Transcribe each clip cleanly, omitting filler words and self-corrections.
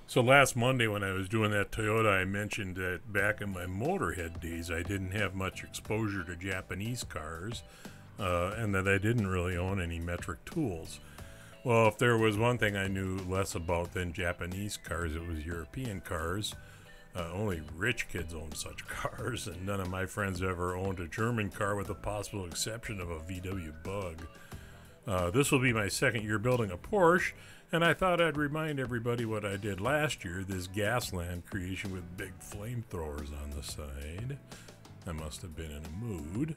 So last Monday when I was doing that Toyota, I mentioned that back in my Motorhead days, I didn't have much exposure to Japanese cars, and that I didn't really own any metric tools. Well, if there was one thing I knew less about than Japanese cars, it was European cars. Only rich kids own such cars, and none of my friends ever owned a German car with the possible exception of a VW Bug. This will be my second year building a Porsche, and I thought I'd remind everybody what I did last year, this Gasland creation with big flamethrowers on the side. I must have been in a mood.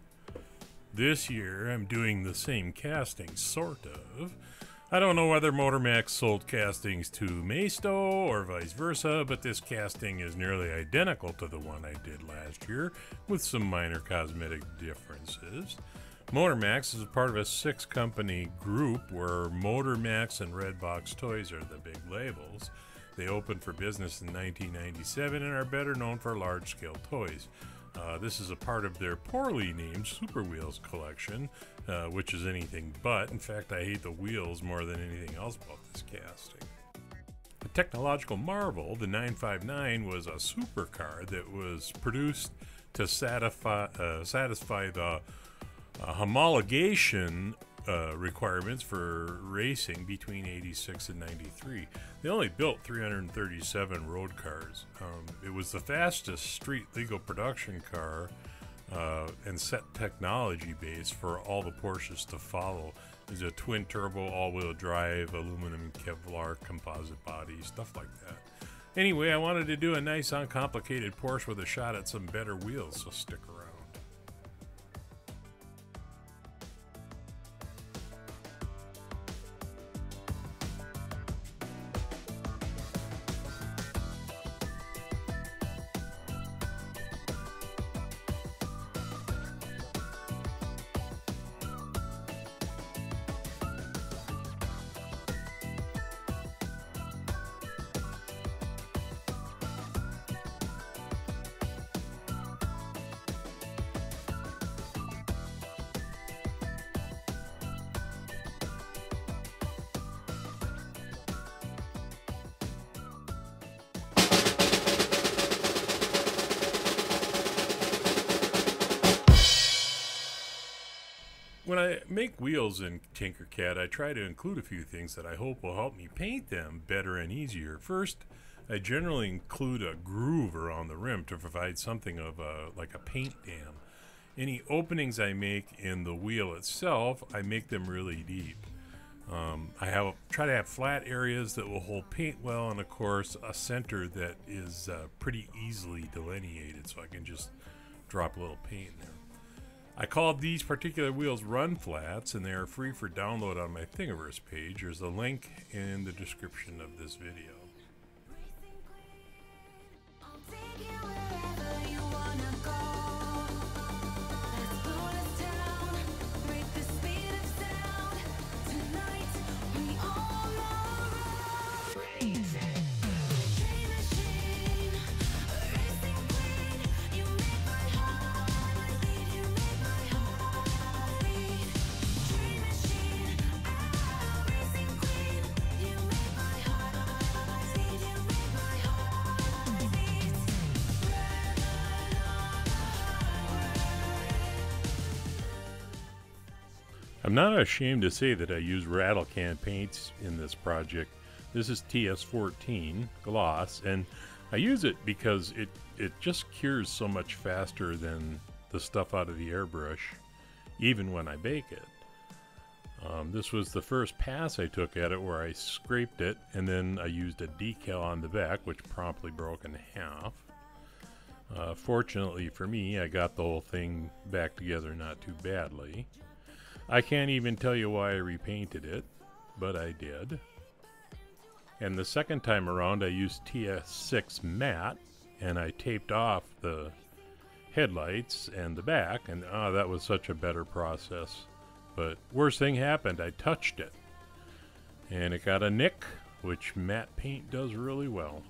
This year, I'm doing the same casting, sort of. I don't know whether MotorMax sold castings to Maisto or vice versa, but this casting is nearly identical to the one I did last year, with some minor cosmetic differences. MotorMax is a part of a 6-company group where MotorMax and Redbox Toys are the big labels. They opened for business in 1997 and are better known for large-scale toys. This is a part of their poorly named Super Wheels collection, which is anything but. In fact, I hate the wheels more than anything else about this casting. A technological marvel, the 959 was a supercar that was produced to satisfy the homologation requirements for racing between 86 and 93. They only built 337 road cars. It was the fastest street legal production car and set technology base for all the Porsches to follow. There's a twin turbo all-wheel drive, aluminum Kevlar composite body, stuff like that. Anyway, I wanted to do a nice uncomplicated Porsche with a shot at some better wheels, so stick around. When I make wheels in Tinkercad, I try to include a few things that I hope will help me paint them better and easier. First, I generally include a groove around the rim to provide something of like a paint dam. Any openings I make in the wheel itself, I make them really deep. I try to have flat areas that will hold paint well, and of course a center that is pretty easily delineated, so I can just drop a little paint in there. I called these particular wheels run flats, and they are free for download on my Thingiverse page. There's a link in the description of this video. I'm not ashamed to say that I use rattle can paints in this project. This is TS14 gloss, and I use it because it just cures so much faster than the stuff out of the airbrush, even when I bake it. This was the first pass I took at it where I scraped it, and then I used a decal on the back, which promptly broke in half. Fortunately for me, I got the whole thing back together not too badly. I can't even tell you why I repainted it, but I did. And the second time around I used TS6 matte, and I taped off the headlights and the back, and that was such a better process. But worst thing happened, I touched it, and it got a nick, which matte paint does really well.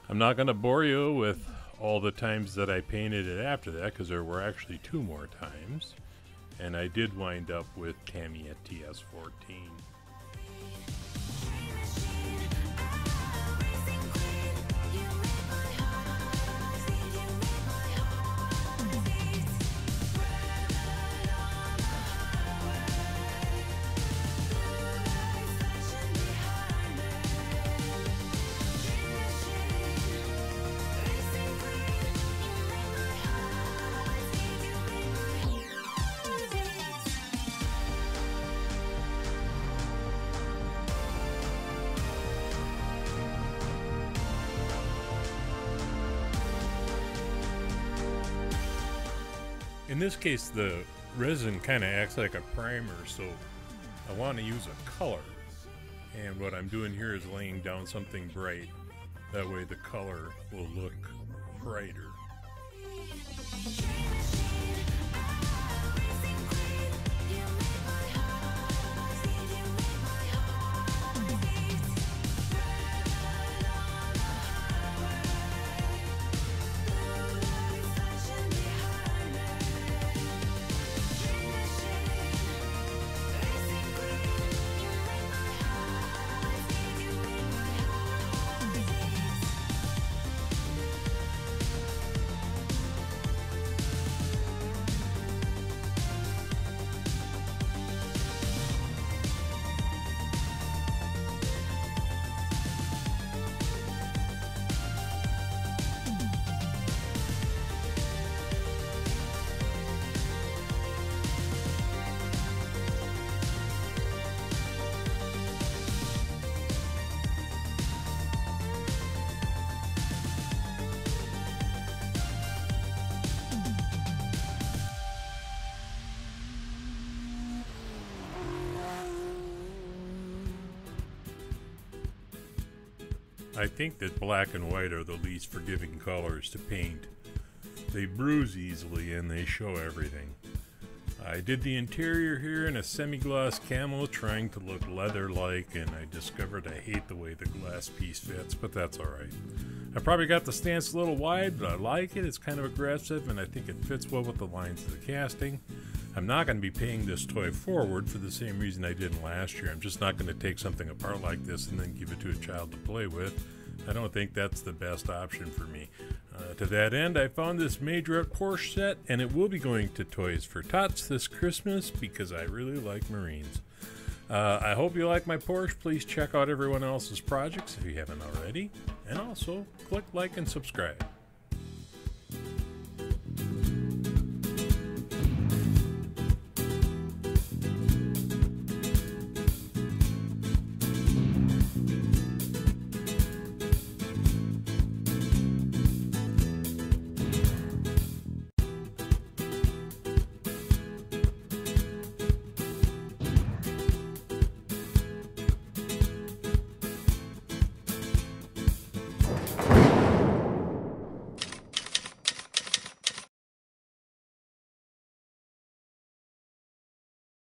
I'm not going to bore you with all the times that I painted it after that, because there were actually 2 more times. And I did wind up with Tamiya TS14. In this case, the resin kind of acts like a primer, so I want to use a color. And what I'm doing here is laying down something bright. That way the color will look brighter. I think that black and white are the least forgiving colors to paint. They bruise easily and they show everything. I did the interior here in a semi-gloss camo, trying to look leather-like, and I discovered I hate the way the glass piece fits, but that's alright. I probably got the stance a little wide, but I like it. It's kind of aggressive, and I think it fits well with the lines of the casting. I'm not going to be paying this toy forward for the same reason I didn't last year. I'm just not going to take something apart like this and then give it to a child to play with. I don't think that's the best option for me. To that end, I found this Majorette Porsche set, and it will be going to Toys for Tots this Christmas because I really like Marines. I hope you like my Porsche. Please check out everyone else's projects if you haven't already. And also, click like and subscribe.